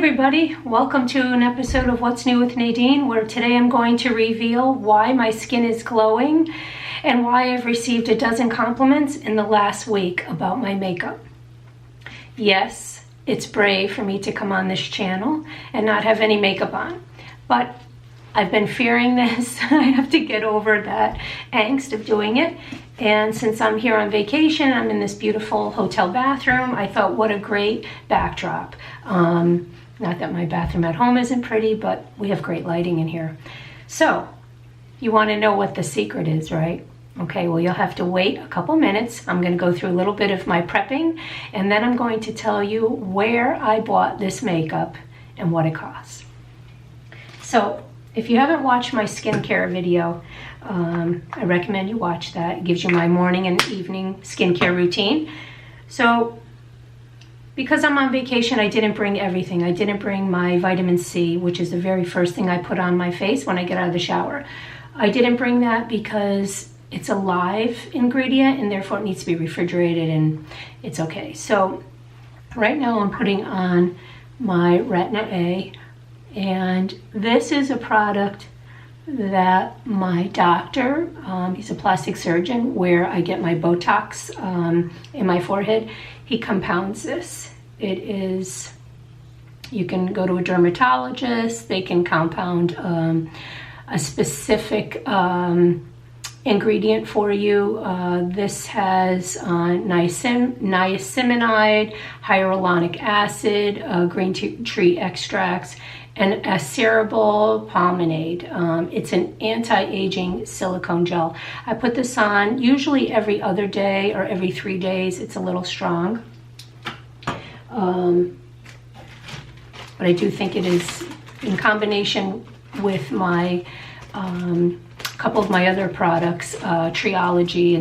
everybody, welcome to an episode of What's New with Nadine, where today I'm going to reveal why my skin is glowing and why I've received a dozen compliments in the last week about my makeup. Yes, it's brave for me to come on this channel and not have any makeup on, but I've been fearing this. I have to get over that angst of doing it. And since I'm here on vacation, I'm in this beautiful hotel bathroom, I thought what a great backdrop. Not that my bathroom at home isn't pretty, but we have great lighting in here. So, you want to know what the secret is, right? Okay, well, you'll have to wait a couple minutes. I'm going to go through a little bit of my prepping, and then I'm going to tell you where I bought this makeup and what it costs. So, if you haven't watched my skincare video, I recommend you watch that. It gives you my morning and evening skincare routine. So, because I'm on vacation, I didn't bring everything. I didn't bring my vitamin C, which is the very first thing I put on my face when I get out of the shower. I didn't bring that because it's a live ingredient and therefore it needs to be refrigerated and it's okay. So, right now I'm putting on my Retina A. And this is a product that my doctor, he's a plastic surgeon, where I get my Botox in my forehead. He compounds this. It is, you can go to a dermatologist, they can compound a specific ingredient for you. This has niacinamide, hyaluronic acid, green tea extracts, and acerable palmonade. It's an anti-aging silicone gel. I put this on usually every other day or every 3 days. It's a little strong. But I do think it is, in combination with my couple of my other products, Curology,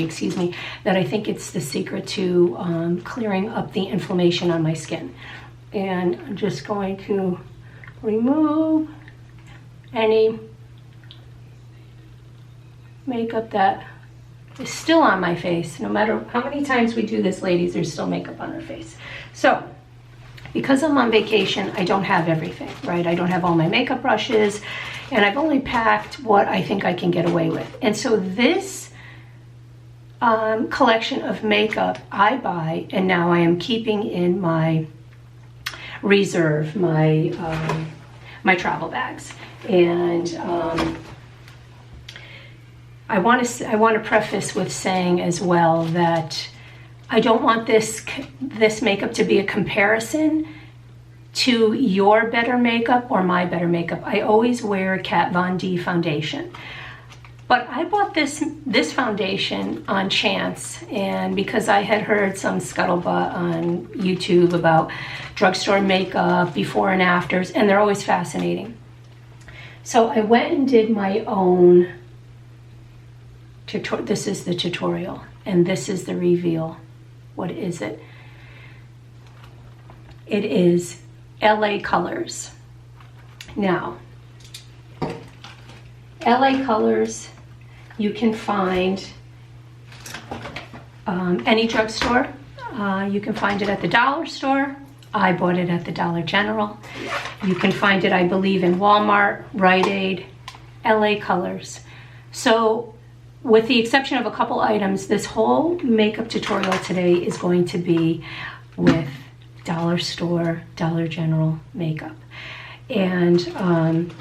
excuse me, that I think it's the secret to clearing up the inflammation on my skin. And I'm just going to remove any makeup that is still on my face. No matter how many times we do this, ladies, there's still makeup on our face. So, because I'm on vacation, I don't have everything, right? I don't have all my makeup brushes, and I've only packed what I think I can get away with. And so this collection of makeup I buy, and now I am keeping in my reserve, my travel bags. And I want to preface with saying as well that I don't want this makeup to be a comparison to your better makeup or my better makeup. I always wear Kat Von D foundation. But I bought this foundation on chance, and because I had heard some scuttlebutt on YouTube about drugstore makeup, before and afters, and they're always fascinating. So I went and did my own tutorial. This is the tutorial, and this is the reveal. What is it? It is LA Colors. Now, LA Colors, you can find any drugstore. You can find it at the dollar store. I bought it at the Dollar General. You can find it, I believe, in Walmart, Rite Aid, LA Colors. So, with the exception of a couple items, this whole makeup tutorial today is going to be with Dollar Store, Dollar General makeup. And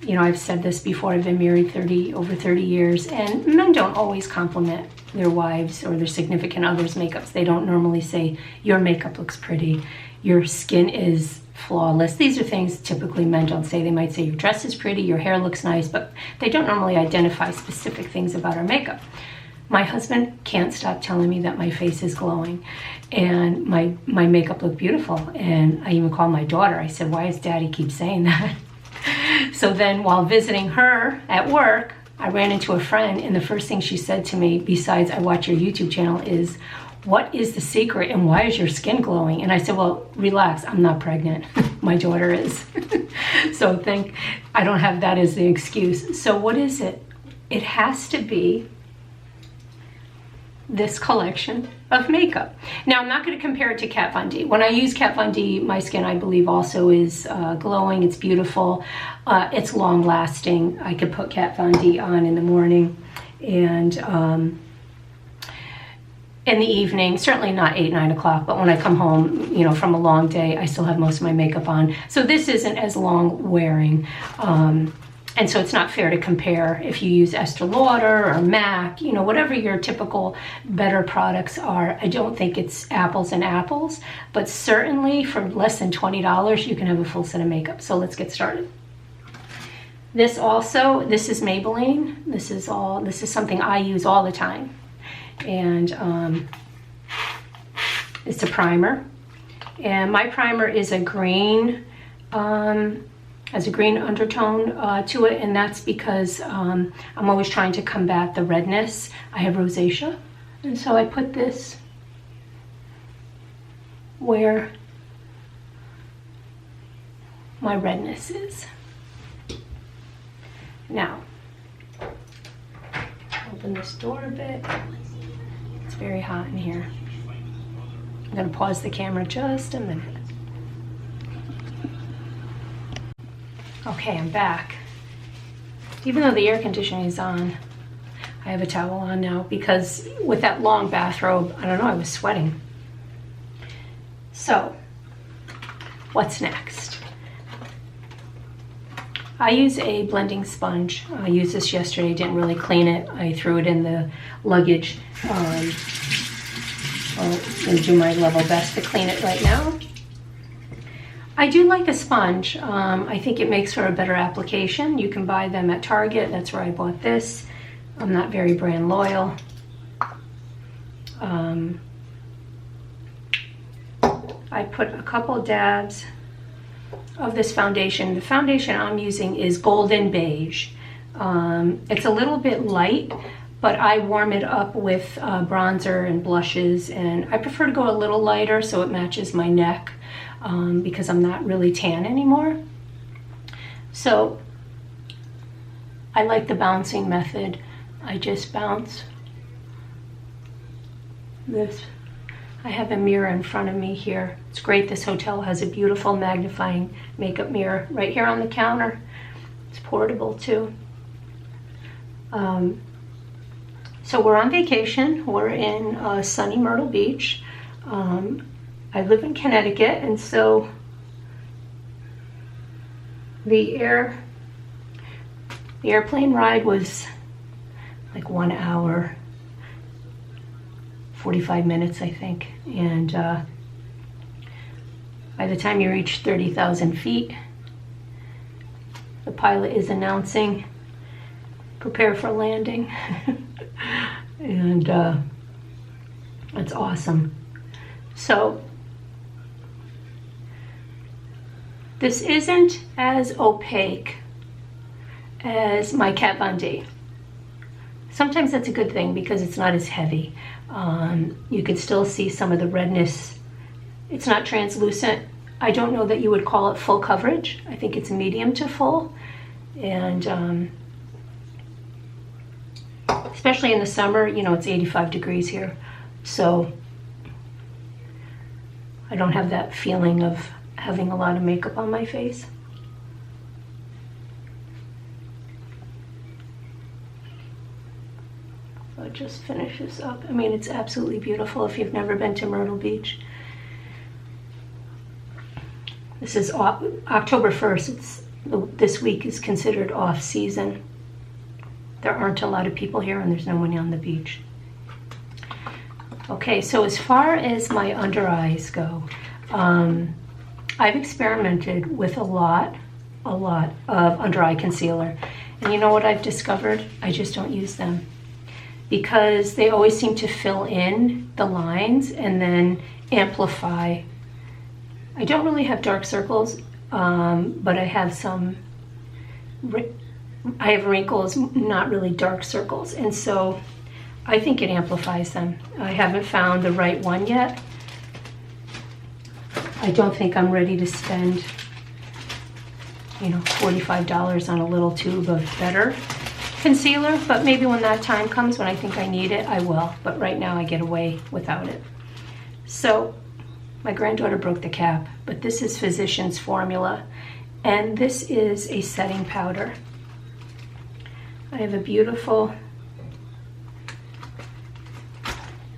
you know, I've said this before, I've been married over 30 years, and men don't always compliment their wives or their significant others' makeups. They don't normally say, your makeup looks pretty, your skin is flawless. These are things typically men don't say. They might say, your dress is pretty, your hair looks nice, but they don't normally identify specific things about our makeup. My husband can't stop telling me that my face is glowing and my makeup looked beautiful. And I even called my daughter. I said, why does Daddy keep saying that? So then while visiting her at work, I ran into a friend, and the first thing she said to me, besides I watch your YouTube channel, is, what is the secret and why is your skin glowing? And I said, well, relax, I'm not pregnant. My daughter is. So I don't have that as the excuse. So what is it? It has to be this collection of makeup. Now, I'm not going to compare it to Kat Von D. When I use Kat Von D, my skin, I believe, also is glowing. It's beautiful. It's long lasting. I could put Kat Von D on in the morning and in the evening, certainly not 8, 9 o'clock, but when I come home, you know, from a long day, I still have most of my makeup on. So this isn't as long wearing. And so it's not fair to compare if you use Estee Lauder or MAC, you know, whatever your typical better products are. I don't think it's apples and apples, but certainly for less than $20, you can have a full set of makeup. So let's get started. This is Maybelline. This is something I use all the time. And it's a primer. And my primer is a green, has a green undertone to it, and that's because I'm always trying to combat the redness. I have rosacea, and so I put this where my redness is. Now, open this door a bit. It's very hot in here. I'm gonna pause the camera just a minute. Okay, I'm back. Even though the air conditioning is on, I have a towel on now because with that long bathrobe, I don't know, I was sweating. So, what's next? I use a blending sponge. I used this yesterday, didn't really clean it. I threw it in the luggage. I'm gonna do my level best to clean it right now. I do like a sponge. I think it makes for a better application. You can buy them at Target. That's where I bought this. I'm not very brand loyal. I put a couple dabs of this foundation. The foundation I'm using is Golden Beige. It's a little bit light, but I warm it up with bronzer and blushes, and I prefer to go a little lighter so it matches my neck. Because I'm not really tan anymore. So I like the bouncing method. I just bounce this. I have a mirror in front of me here. It's great. This hotel has a beautiful magnifying makeup mirror right here on the counter. It's portable too. So we're on vacation. We're in sunny Myrtle Beach. I live in Connecticut, and so the airplane ride was like 1 hour, 45 minutes, I think. And by the time you reach 30,000 feet, the pilot is announcing, prepare for landing. And that's awesome. So, this isn't as opaque as my Kat Von D. Sometimes that's a good thing because it's not as heavy. You can still see some of the redness. It's not translucent. I don't know that you would call it full coverage. I think it's medium to full. And especially in the summer, you know, it's 85 degrees here. So I don't have that feeling of having a lot of makeup on my face. So I'll just finish this up. I mean, it's absolutely beautiful if you've never been to Myrtle Beach. This is October 1st. This week is considered off season. There aren't a lot of people here and there's no one on the beach. Okay, so as far as my under eyes go, I've experimented with a lot of under eye concealer. And you know what I've discovered? I just don't use them because they always seem to fill in the lines and then amplify. I don't really have dark circles, but I have wrinkles, not really dark circles. And so I think it amplifies them. I haven't found the right one yet. I don't think I'm ready to spend, you know, $45 on a little tube of Better. concealer, but maybe when that time comes, when I think I need it, I will. But right now I get away without it. So my granddaughter broke the cap, but this is Physicians Formula, and this is a setting powder. I have a beautiful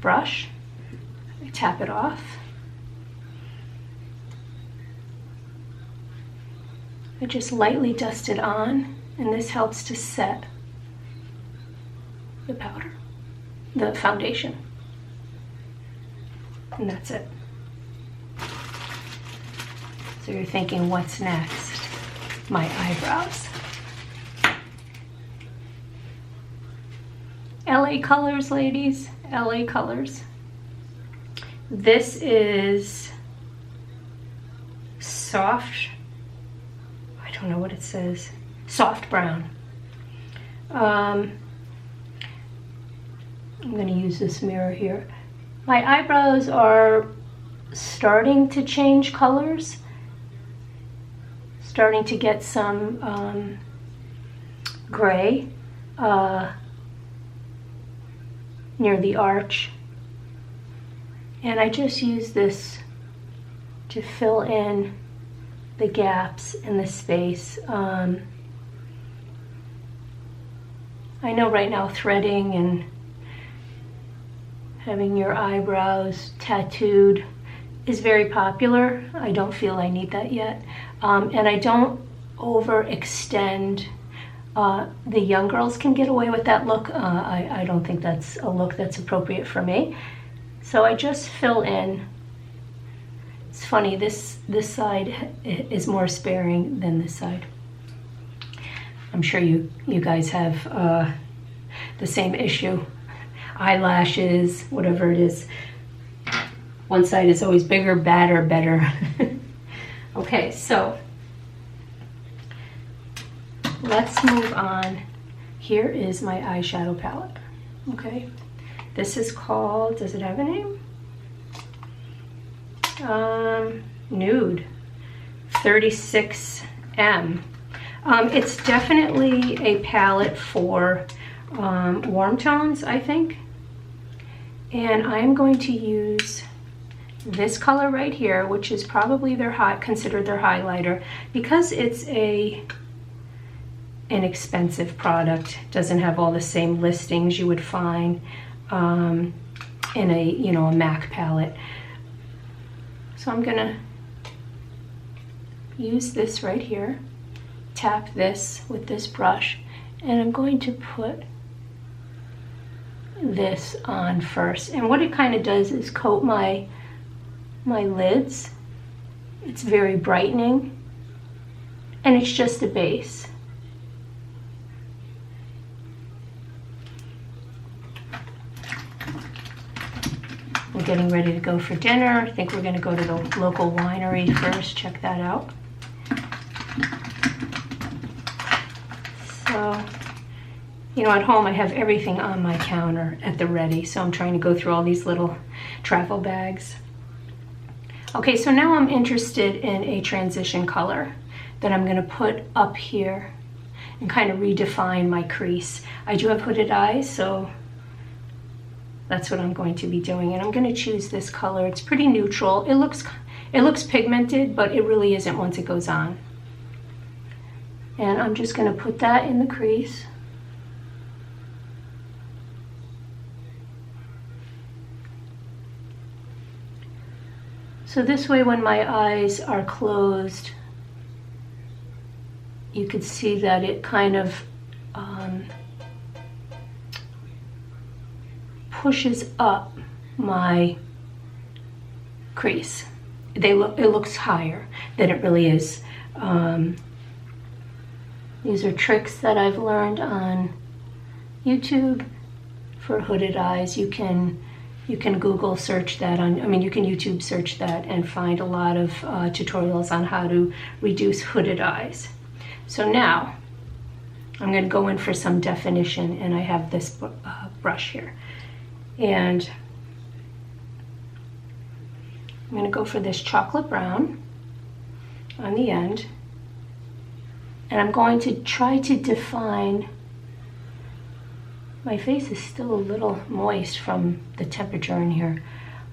brush. I tap it off. I just lightly dust it on, and this helps to set the powder, the foundation. And that's it. So you're thinking, what's next? My eyebrows. LA Colors, ladies, LA Colors. This is soft, I don't know what it says, soft brown. I'm gonna use this mirror here. My eyebrows are starting to change colors, starting to get some gray near the arch. And I just use this to fill in the gaps in the space. I know right now threading and having your eyebrows tattooed is very popular. I don't feel I need that yet. And I don't overextend. The young girls can get away with that look. I don't think that's a look that's appropriate for me. So I just fill in. It's funny, this side is more sparing than this side. I'm sure you guys have the same issue. Eyelashes, whatever it is. One side is always bigger, badder, better. Okay, so let's move on. Here is my eyeshadow palette. Okay, this is called, does it have a name? Nude 36M. It's definitely a palette for warm tones, I think. And I'm going to use this color right here, which is probably considered their highlighter, because it's an inexpensive product. Doesn't have all the same listings you would find in a MAC palette. So I'm gonna use this right here, tap this with this brush, and I'm going to put this on first. And what it kind of does is coat my lids. It's very brightening, and it's just a base. We're getting ready to go for dinner. I think we're going to go to the local winery first, check that out. So, at home I have everything on my counter at the ready, so I'm trying to go through all these little travel bags. Okay, so now I'm interested in a transition color that I'm going to put up here and kind of redefine my crease. I do have hooded eyes, so that's what I'm going to be doing, and I'm going to choose this color. It's pretty neutral. It looks pigmented, but it really isn't once it goes on. And I'm just going to put that in the crease. So this way, when my eyes are closed, you could see that it kind of pushes up my crease. It looks higher than it really is. These are tricks that I've learned on YouTube for hooded eyes. You can Google search that you can YouTube search that and find a lot of tutorials on how to reduce hooded eyes. So now I'm going to go in for some definition, and I have this brush here. And I'm going to go for this chocolate brown on the end, and I'm going to try to define My face is still a little moist from the temperature in here.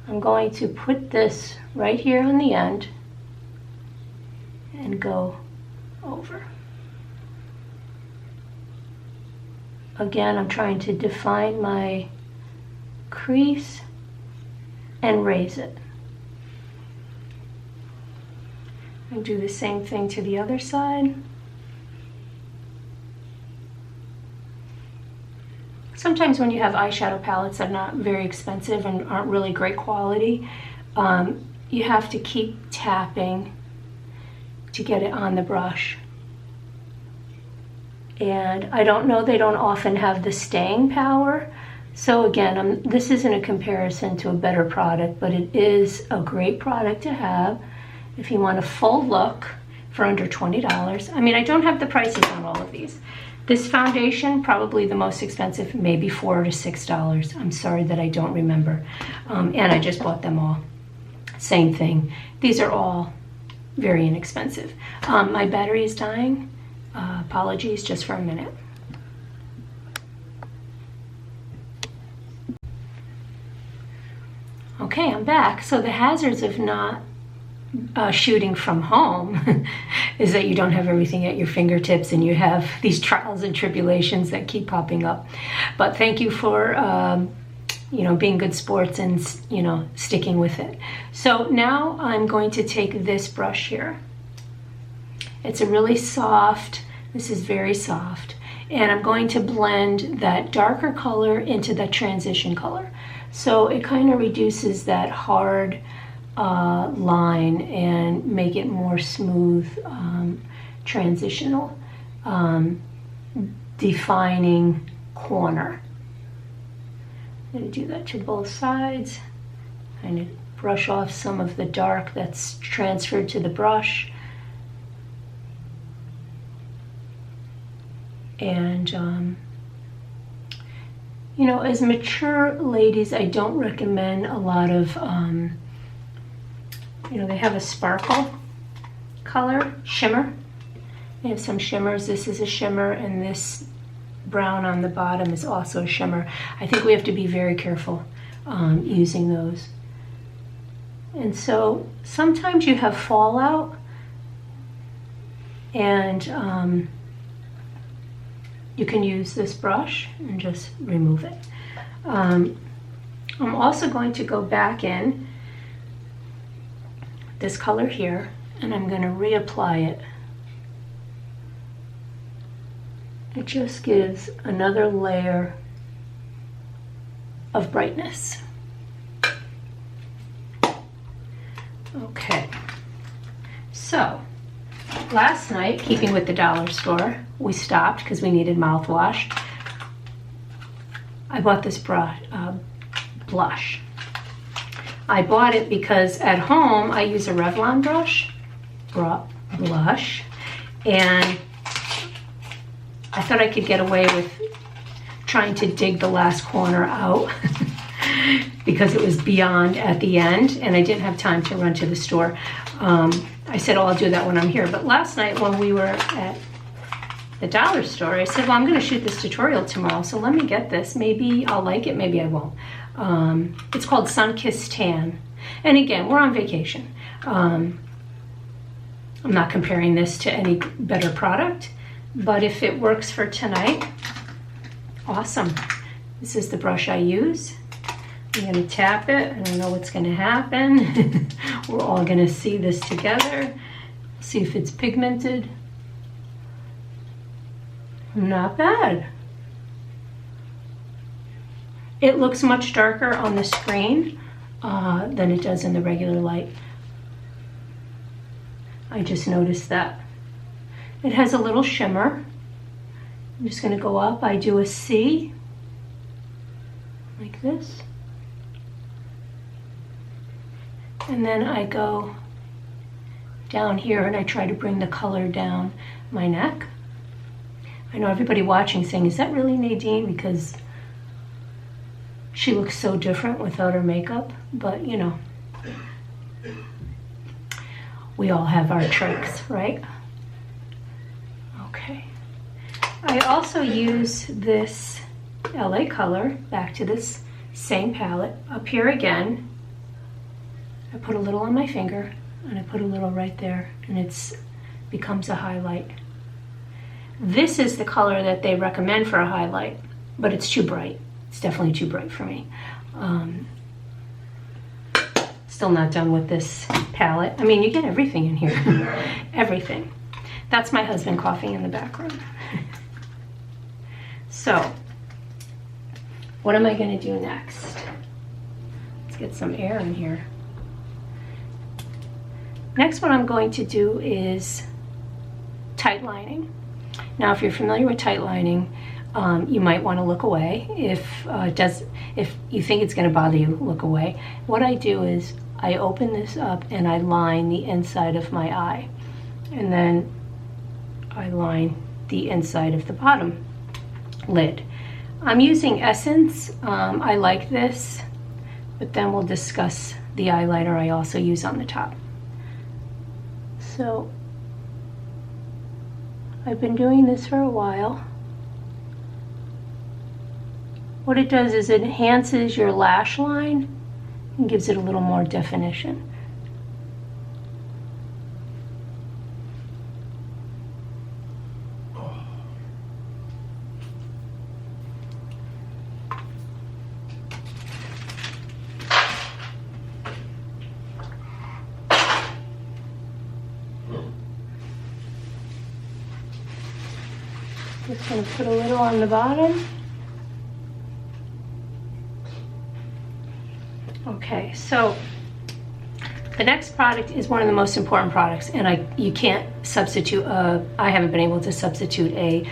I'm going to put this right here on the end and go over. Again, I'm trying to define my crease and raise it. And do the same thing to the other side. Sometimes when you have eyeshadow palettes that are not very expensive and aren't really great quality, you have to keep tapping to get it on the brush. And I don't know, they don't often have the staying power. So again, this isn't a comparison to a better product, but it is a great product to have if you want a full look for under $20. I mean, I don't have the prices on all of these. This foundation, probably the most expensive, maybe $4 to $6. I'm sorry that I don't remember. And I just bought them all. Same thing. These are all very inexpensive. My battery is dying. Apologies just for a minute. Okay, I'm back. So the hazards of not shooting from home is that you don't have everything at your fingertips and you have these trials and tribulations that keep popping up. But thank you for being good sports and sticking with it. So now I'm going to take this brush here. It's a really soft, this is very soft, and I'm going to blend that darker color into that transition color. So it kind of reduces that hard line and make it more smooth, transitional, defining corner. I'm going to do that to both sides. Kind of brush off some of the dark that's transferred to the brush. And as mature ladies, I don't recommend a lot of they have a sparkle color, shimmer. They have some shimmers. This is a shimmer, and this brown on the bottom is also a shimmer. I think we have to be very careful using those. And so sometimes you have fallout, and you can use this brush and just remove it. I'm also going to go back in this color here, and I'm going to reapply it. It just gives another layer of brightness. Okay, so last night, keeping with the dollar store, we stopped because we needed mouthwash. I bought this blush. I bought it because at home I use a Revlon blush, and I thought I could get away with trying to dig the last corner out because it was beyond at the end and I didn't have time to run to the store. I said, oh, I'll do that when I'm here. But last night when we were at the dollar store, I said, well, I'm going to shoot this tutorial tomorrow, so let me get this. Maybe I'll like it, maybe I won't. It's called Sun-Kissed Tan. And again, we're on vacation. I'm not comparing this to any better product, but if it works for tonight, awesome. This is the brush I use. I'm going to tap it. I don't know what's going to happen. We're all going to see this together. See if it's pigmented. Not bad. It looks much darker on the screen than it does in the regular light. I just noticed that. It has a little shimmer. I'm just going to go up. I do a C, like this. And then I go down here and I try to bring the color down my neck. I know everybody watching saying, is that really Nadine? Because she looks so different without her makeup, but we all have our tricks, right? Okay. I also use this LA Color, back to this same palette. Up here again, I put a little on my finger, and I put a little right there, and it becomes a highlight. This is the color that they recommend for a highlight, but it's too bright. It's definitely too bright for me. Still not done with this palette. I mean, you get everything in here. Everything. That's my husband coughing in the background. So, what am I going to do next? Let's get some air in here. Next, what I'm going to do is tight lining. Now, if you're familiar with tight lining, you might want to look away. If you think it's going to bother you, look away. What I do is I open this up and I line the inside of my eye, and then I line the inside of the bottom lid. I'm using Essence. I like this, but then we'll discuss the eyeliner I also use on the top. So I've been doing this for a while. What it does is it enhances your lash line and gives it a little more definition. Just going to put a little on the bottom. Okay, so the next product is one of the most important products, and you can't substitute, I haven't been able to substitute a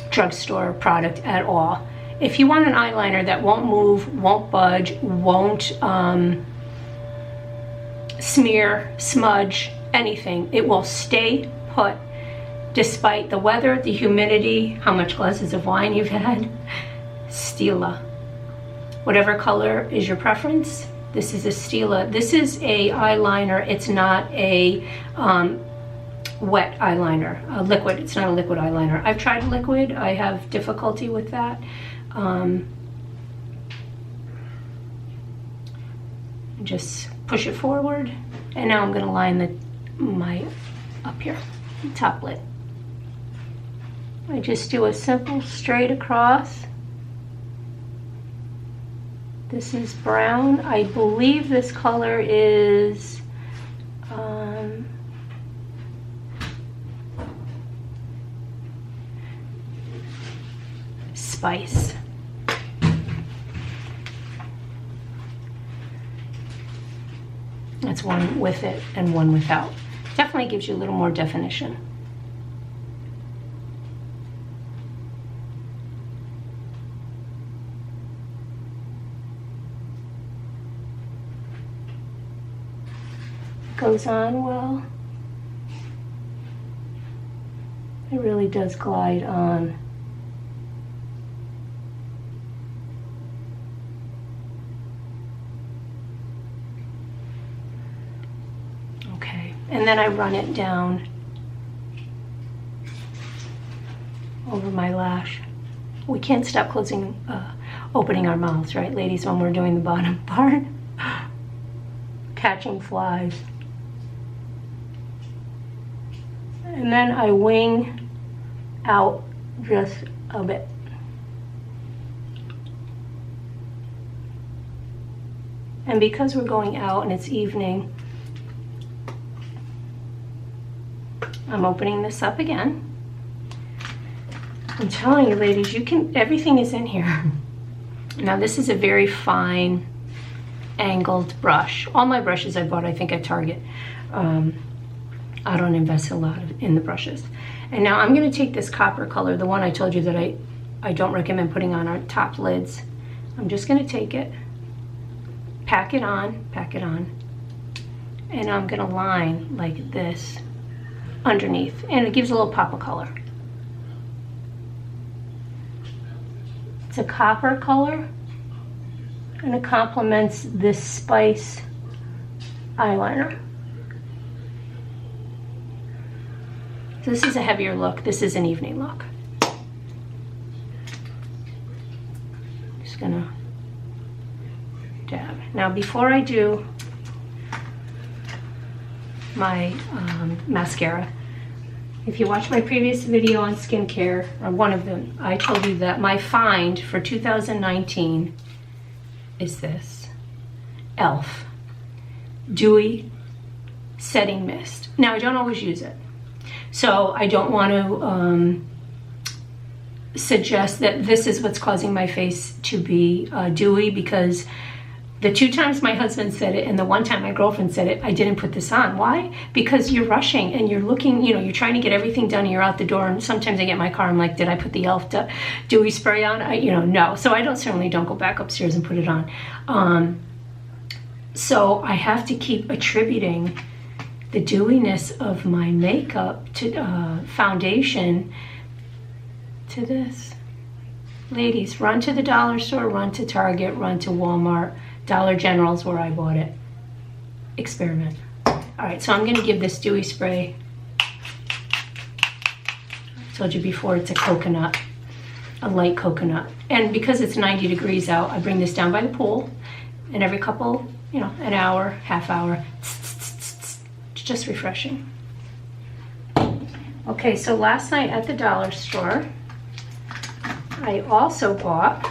drugstore product at all. If you want an eyeliner that won't move, won't budge, won't smear, smudge, anything, it will stay put despite the weather, the humidity, how much glasses of wine you've had. Stila. Whatever color is your preference, this is a Stila. This is a eyeliner. It's not a wet eyeliner, a liquid. It's not a liquid eyeliner. I've tried liquid. I have difficulty with that. Just push it forward, and now I'm going to line my up here, top lid. I just do a simple straight across. This is brown. I believe this color is Spice. That's one with it and one without. Definitely gives you a little more definition. Goes on well. It really does glide on. Okay, and then I run it down over my lash. We can't stop opening our mouths, right, ladies, when we're doing the bottom part? Catching flies. And then I wing out just a bit. And because we're going out and it's evening, I'm opening this up again. I'm telling you, ladies, everything is in here. Now this is a very fine angled brush. All my brushes I bought, I think, at Target. I don't invest a lot in the brushes. And now I'm going to take this copper color, the one I told you that I don't recommend putting on our top lids. I'm just going to take it, pack it on, and I'm going to line like this underneath, and it gives a little pop of color. It's a copper color, and it complements this Spice eyeliner. This is a heavier look. This is an evening look. just gonna dab. Now before I do my mascara, if you watch my previous video on skincare, or one of them, I told you that my find for 2019 is this e.l.f. Dewy Setting Mist. Now I don't always use it, so I don't want to suggest that this is what's causing my face to be dewy, because the 2 times my husband said it and the 1 time my girlfriend said it, I didn't put this on. Why? Because you're rushing and you're looking, you know, you're trying to get everything done and you're out the door, and sometimes I get in my car, I'm like, did I put the e.l.f. dewy spray on? No. So I certainly don't go back upstairs and put it on. So I have to keep attributing the dewiness of my makeup to foundation to this. Ladies, run to the dollar store, run to Target, run to Walmart. Dollar General's where I bought it. Experiment. All right, so I'm gonna give this dewy spray. I told you before, it's a coconut, a light coconut. And because it's 90 degrees out, I bring this down by the pool, and every couple, an hour, half hour, it's just refreshing. Okay, so last night at the dollar store, I also bought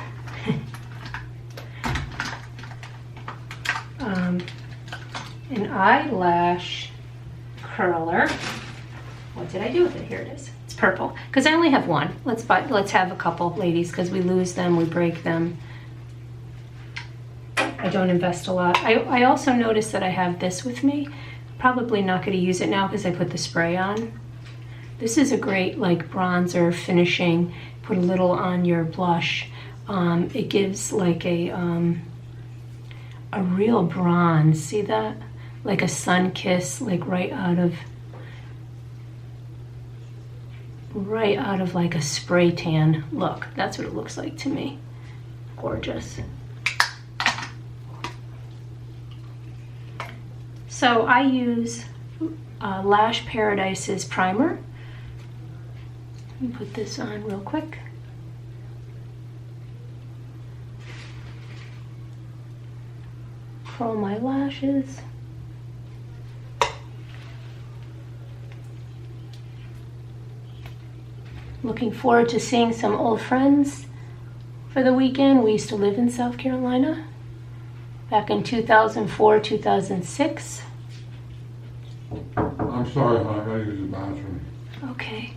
an eyelash curler. What did I do with it? Here it is. It's purple, because I only have one. Let's have a couple, ladies, because we lose them, we break them. I don't invest a lot. I also noticed that I have this with me. Probably not going to use it now because I put the spray on. This is a great like bronzer finishing. Put a little on your blush. It gives like a real bronze. See that? Like a sun kiss, like right out of like a spray tan look. That's what it looks like to me. Gorgeous. So I use Lash Paradise's primer. Let me put this on real quick. Curl my lashes. Looking forward to seeing some old friends for the weekend. We used to live in South Carolina back in 2004, 2006. I'm sorry, hon, I gotta use the bathroom. Okay.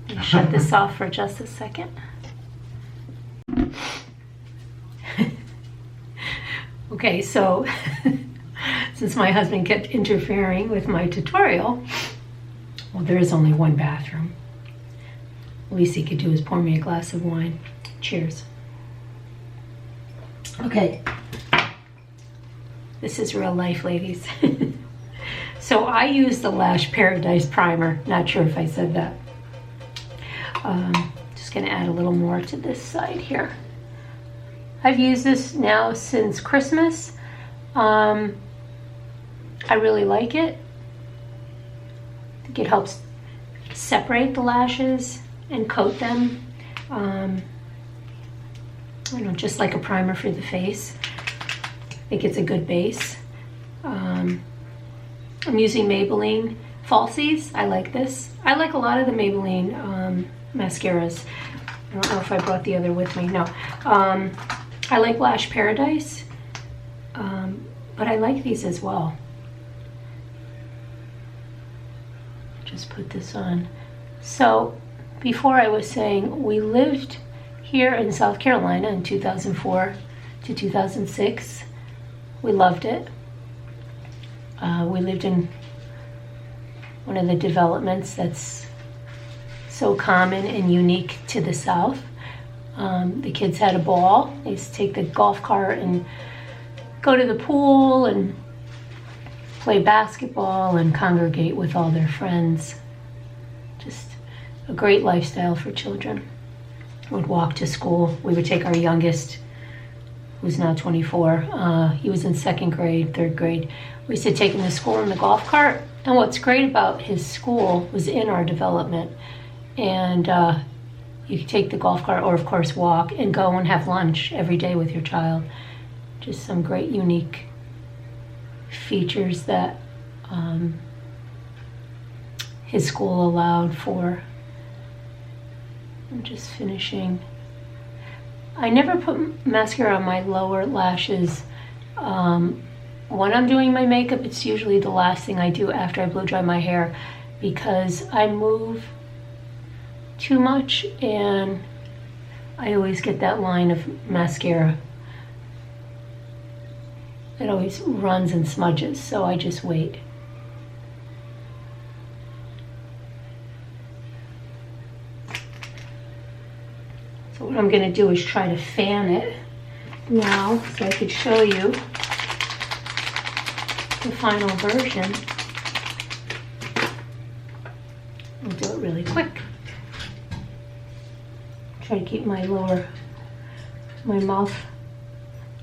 Let me shut this off for just a second. Okay, so since my husband kept interfering with my tutorial, well, there is only one bathroom. The least he could do is pour me a glass of wine. Cheers. Okay. This is real life, ladies. So I use the Lash Paradise primer. Not sure if I said that. Just gonna add a little more to this side here. I've used this now since Christmas. I really like it. I think it helps separate the lashes and coat them. Just like a primer for the face. I think it's a good base. I'm using Maybelline Falsies. I like this. I like a lot of the Maybelline mascaras. I don't know if I brought the other with me. No. I like Lash Paradise, but I like these as well. Just put this on. So before I was saying we lived here in South Carolina in 2004 to 2006. We loved it. We lived in one of the developments that's so common and unique to the South. The kids had a ball. They used to take the golf cart and go to the pool and play basketball and congregate with all their friends. Just a great lifestyle for children. Would walk to school. We would take our youngest, who's now 24. He was in 2nd grade, 3rd grade. We used to take him to school in the golf cart. And what's great about his school was in our development. And You can take the golf cart or of course walk and go and have lunch every day with your child. Just some great unique features that his school allowed for. I'm just finishing. I never put mascara on my lower lashes. When I'm doing my makeup, it's usually the last thing I do after I blow dry my hair, because I move too much and I always get that line of mascara. It always runs and smudges, so I just wait. So what I'm going to do is try to fan it now so I could show you the final version. I'll do it really quick. Try to keep my mouth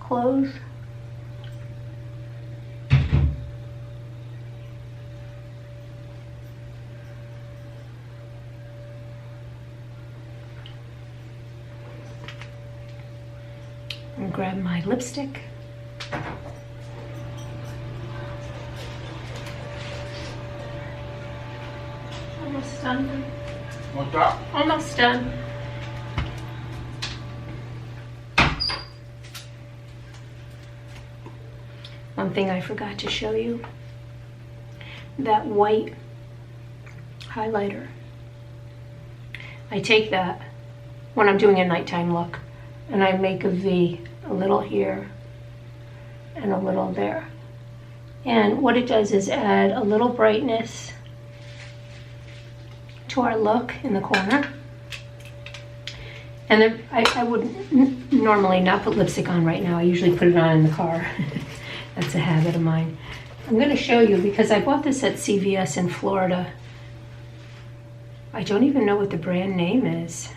closed. And grab my lipstick. Almost done. What's that? Almost done. One thing I forgot to show you, that white highlighter. I take that when I'm doing a nighttime look and I make a V, a little here and a little there. And what it does is add a little brightness to our look in the corner. And then I would normally not put lipstick on right now. I usually put it on in the car. That's a habit of mine. I'm going to show you because I bought this at CVS in Florida. I don't even know what the brand name is.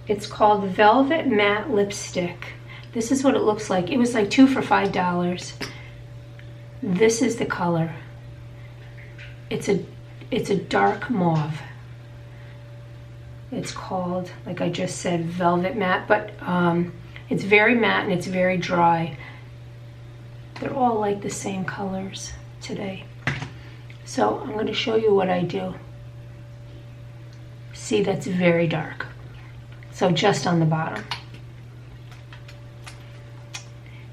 It's called Velvet Matte Lipstick. This is what it looks like. It was like 2 for $5. This is the color. It's a dark mauve. It's called, like I just said, Velvet Matte, but it's very matte and it's very dry. They're all like the same colors today. So I'm going to show you what I do. See, that's very dark. So just on the bottom.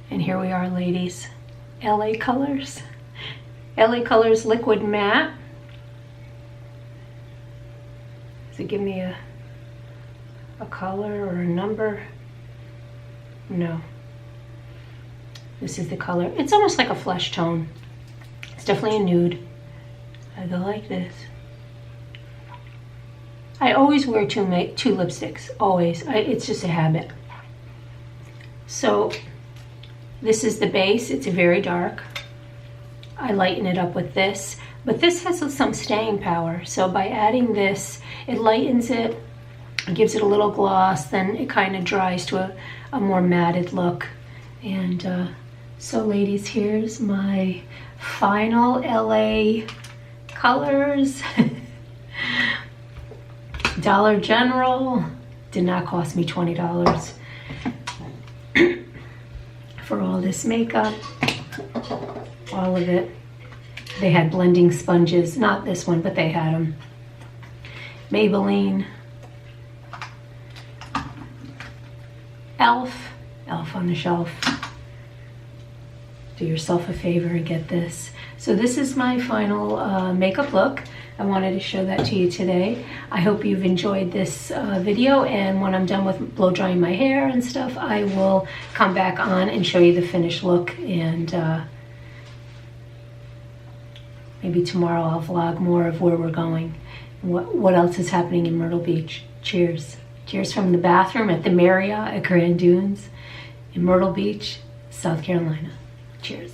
And here we are, ladies. LA Colors. LA Colors Liquid Matte. Does it give me a color or a number? No. This is the color. It's almost like a flesh tone. It's definitely a nude. I go like this. I always wear two lipsticks, always. It's just a habit. So this is the base. It's very dark. I lighten it up with this, but this has some staying power. So by adding this, it lightens it, gives it a little gloss, then it kind of dries to a more matted look. And so ladies, here's my final LA Colors. Dollar General. Did not cost me $20 for all this makeup. All of it. They had blending sponges. Not this one, but they had them. Maybelline. Elf on the shelf. Do yourself a favor and get this. So this is my final makeup look. I wanted to show that to you today. I hope you've enjoyed this video, and when I'm done with blow drying my hair and stuff, I will come back on and show you the finished look, and maybe tomorrow I'll vlog more of where we're going, what else is happening in Myrtle Beach. Cheers. Cheers from the bathroom at the Marriott at Grand Dunes in Myrtle Beach, South Carolina. Cheers.